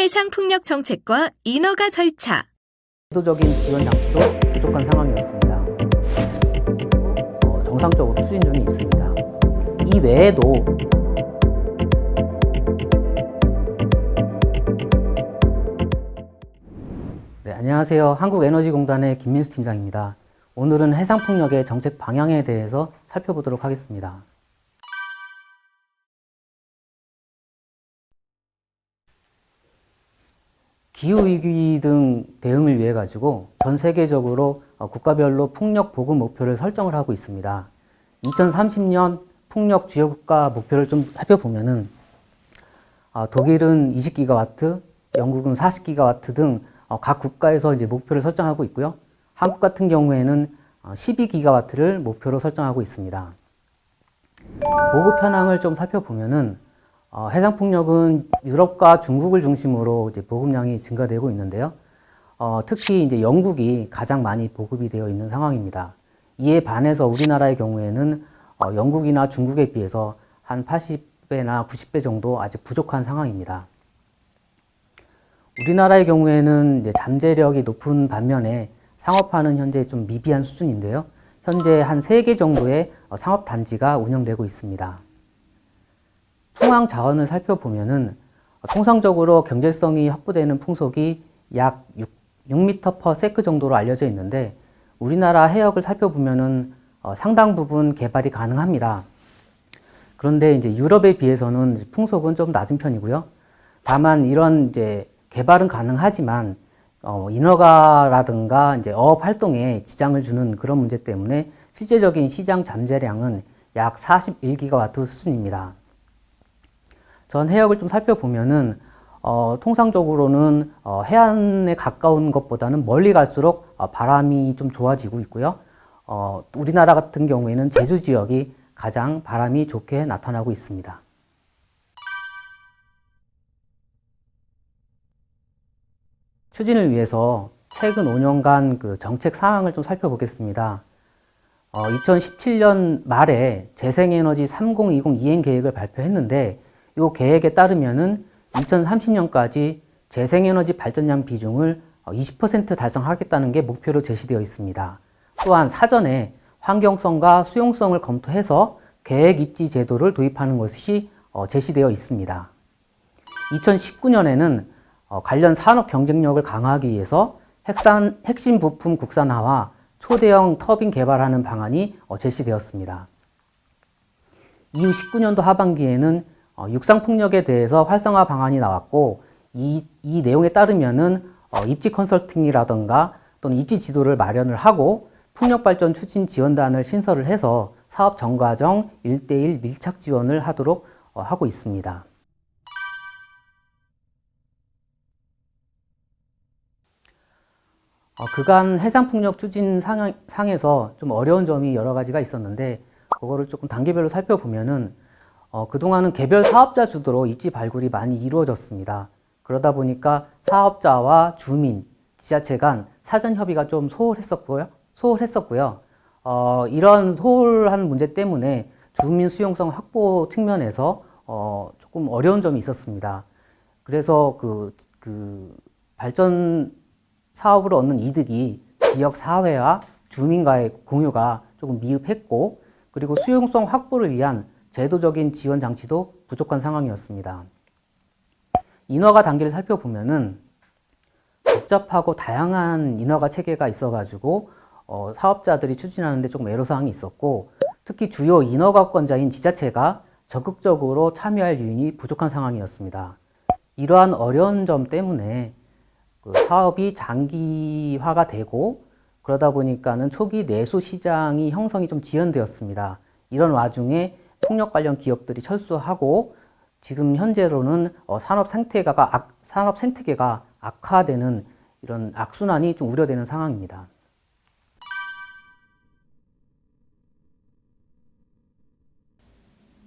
해상풍력 정책과 인허가 절차. 제도적인 지원 장치도 부족한 상황이었습니다. 정상적으로 추진 중에 있습니다. 이 외에도 네, 안녕하세요. 한국에너지공단의 김민수 팀장입니다. 오늘은 해상풍력의 정책 방향에 대해서 살펴보도록 하겠습니다. 기후위기 등 대응을 위해 가지고 전 세계적으로 국가별로 풍력 보급 목표를 설정을 하고 있습니다. 2030년 풍력 주요 국가 목표를 좀 살펴보면은 독일은 20기가와트, 영국은 40기가와트 등 각 국가에서 이제 목표를 설정하고 있고요. 한국 같은 경우에는 12기가와트를 목표로 설정하고 있습니다. 보급 현황을 좀 살펴보면은 해상풍력은 유럽과 중국을 중심으로 이제 보급량이 증가되고 있는데요. 특히 이제 영국이 가장 많이 보급이 되어 있는 상황입니다. 이에 반해서 우리나라의 경우에는 영국이나 중국에 비해서 한 80배나 90배 정도 아직 부족한 상황입니다. 우리나라의 경우에는 이제 잠재력이 높은 반면에 상업화는 현재 좀 미비한 수준인데요. 현재 한 3개 정도의 상업단지가 운영되고 있습니다. 풍황 자원을 살펴보면은 통상적으로 경제성이 확보되는 풍속이 약 6m/s 정도로 알려져 있는데 우리나라 해역을 살펴보면은 상당 부분 개발이 가능합니다. 그런데 이제 유럽에 비해서는 풍속은 좀 낮은 편이고요. 다만 이런 이제 개발은 가능하지만 인허가라든가 이제 어업 활동에 지장을 주는 그런 문제 때문에 실제적인 시장 잠재량은 약 41기가와트 수준입니다. 전 해역을 좀 살펴보면은 통상적으로는 해안에 가까운 것보다는 멀리 갈수록 바람이 좀 좋아지고 있고요. 우리나라 같은 경우에는 제주 지역이 가장 바람이 좋게 나타나고 있습니다. 추진을 위해서 최근 5년간 그 정책 상황을 좀 살펴보겠습니다. 2017년 말에 재생에너지 3020 이행 계획을 발표했는데 이 계획에 따르면은 2030년까지 재생에너지 발전량 비중을 20% 달성하겠다는 게 목표로 제시되어 있습니다. 또한 사전에 환경성과 수용성을 검토해서 계획 입지 제도를 도입하는 것이 제시되어 있습니다. 2019년에는 관련 산업 경쟁력을 강화하기 위해서 핵심 부품 국산화와 초대형 터빈 개발하는 방안이 제시되었습니다. 이후 19년도 하반기에는 육상풍력에 대해서 활성화 방안이 나왔고 이 내용에 따르면은 입지 컨설팅이라든가 또는 입지 지도를 마련을 하고 풍력발전 추진 지원단을 신설을 해서 사업 전과정 1:1 밀착 지원을 하도록 하고 있습니다. 그간 해상풍력 추진 상에서 좀 어려운 점이 여러 가지가 있었는데 그거를 조금 단계별로 살펴보면은 그동안은 개별 사업자 주도로 입지 발굴이 많이 이루어졌습니다. 그러다 보니까 사업자와 주민, 지자체 간 사전 협의가 좀 소홀했었고요. 이런 소홀한 문제 때문에 주민 수용성 확보 측면에서 조금 어려운 점이 있었습니다. 그래서 그 발전 사업으로 얻는 이득이 지역 사회와 주민과의 공유가 조금 미흡했고 그리고 수용성 확보를 위한 제도적인 지원 장치도 부족한 상황이었습니다. 인허가 단계를 살펴보면은 복잡하고 다양한 인허가 체계가 있어가지고 사업자들이 추진하는데 조금 애로사항이 있었고 특히 주요 인허가권자인 지자체가 적극적으로 참여할 요인이 부족한 상황이었습니다. 이러한 어려운 점 때문에 사업이 장기화가 되고 그러다 보니까는 초기 내수 시장이 형성이 좀 지연되었습니다. 이런 와중에 풍력 관련 기업들이 철수하고 지금 현재로는 산업 생태계가 악화되는 이런 악순환이 좀 우려되는 상황입니다.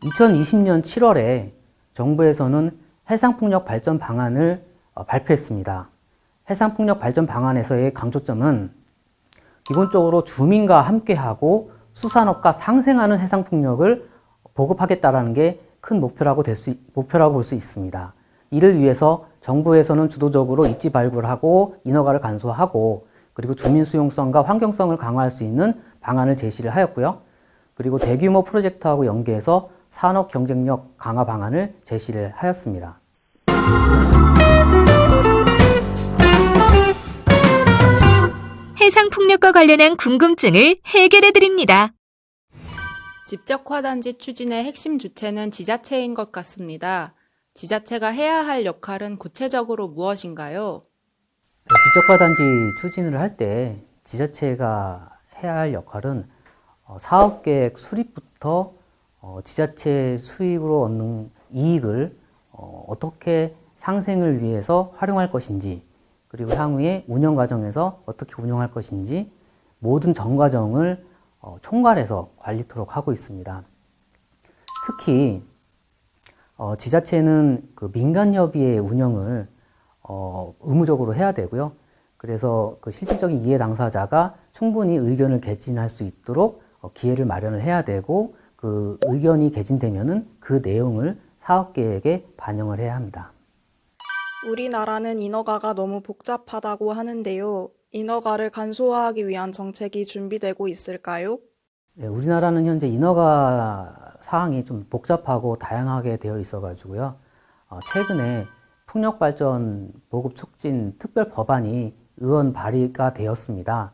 (2020년 7월에) 정부에서는 해상풍력 발전 방안을 발표했습니다. 해상풍력 발전 방안에서의 강조점은 기본적으로 주민과 함께하고 수산업과 상생하는 해상풍력을 보급하겠다라는 게 큰 목표라고 볼 수 있습니다. 이를 위해서 정부에서는 주도적으로 입지 발굴하고 인허가를 간소화하고 그리고 주민 수용성과 환경성을 강화할 수 있는 방안을 제시를 하였고요. 그리고 대규모 프로젝트하고 연계해서 산업 경쟁력 강화 방안을 제시를 하였습니다. 해상풍력과 관련한 궁금증을 해결해 드립니다. 집적화단지 추진의 핵심 주체는 지자체인 것 같습니다. 지자체가 해야 할 역할은 구체적으로 무엇인가요? 지적화단지 추진을 할 때 지자체가 해야 할 역할은 사업계획 수립부터 지자체 수익으로 얻는 이익을 어떻게 상생을 위해서 활용할 것인지, 그리고 향후에 운영 과정에서 어떻게 운영할 것인지 모든 전 과정을 총괄해서 관리토록 하고 있습니다. 특히 지자체는 그 민간협의회 운영을 의무적으로 해야 되고요. 그래서 그 실질적인 이해 당사자가 충분히 의견을 개진할 수 있도록 기회를 마련을 해야 되고, 그 의견이 개진되면은 그 내용을 사업계획에 반영을 해야 합니다. 우리나라는 인허가가 너무 복잡하다고 하는데요. 인허가를 간소화하기 위한 정책이 준비되고 있을까요? 네, 우리나라는 현재 인허가 사항이 좀 복잡하고 다양하게 되어 있어가지고요. 최근에 풍력발전 보급 촉진 특별 법안이 의원 발의가 되었습니다.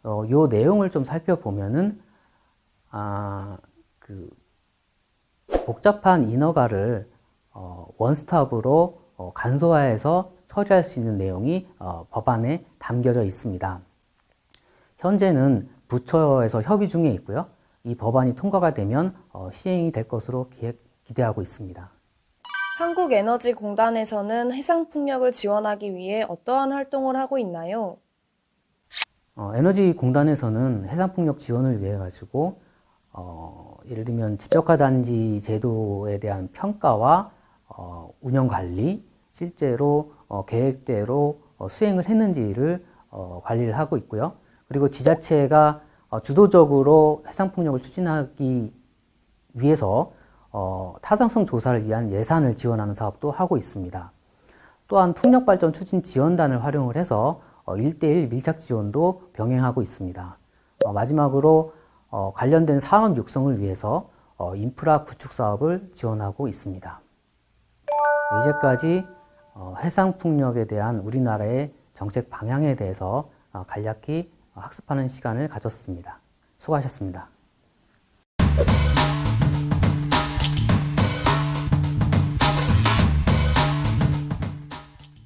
요 내용을 좀 살펴보면은, 그 복잡한 인허가를 원스톱으로 간소화해서 처리할 수 있는 내용이 법안에 담겨져 있습니다. 현재는 부처에서 협의 중에 있고요. 이 법안이 통과가 되면 시행이 될 것으로 기대하고 있습니다. 한국에너지공단에서는 해상풍력을 지원하기 위해 어떠한 활동을 하고 있나요? 에너지공단에서는 해상풍력 지원을 위해 가지고 예를 들면 집적화단지 제도에 대한 평가와 운영관리, 실제로 계획대로 수행을 했는지를 관리를 하고 있고요. 그리고 지자체가 주도적으로 해상풍력을 추진하기 위해서 타당성 조사를 위한 예산을 지원하는 사업도 하고 있습니다. 또한 풍력발전 추진 지원단을 활용을 해서 1:1 밀착 지원도 병행하고 있습니다. 마지막으로 관련된 산업 육성을 위해서 인프라 구축 사업을 지원하고 있습니다. 이제까지 해상풍력에 대한 우리나라의 정책 방향에 대해서 간략히 학습하는 시간을 가졌습니다. 수고하셨습니다.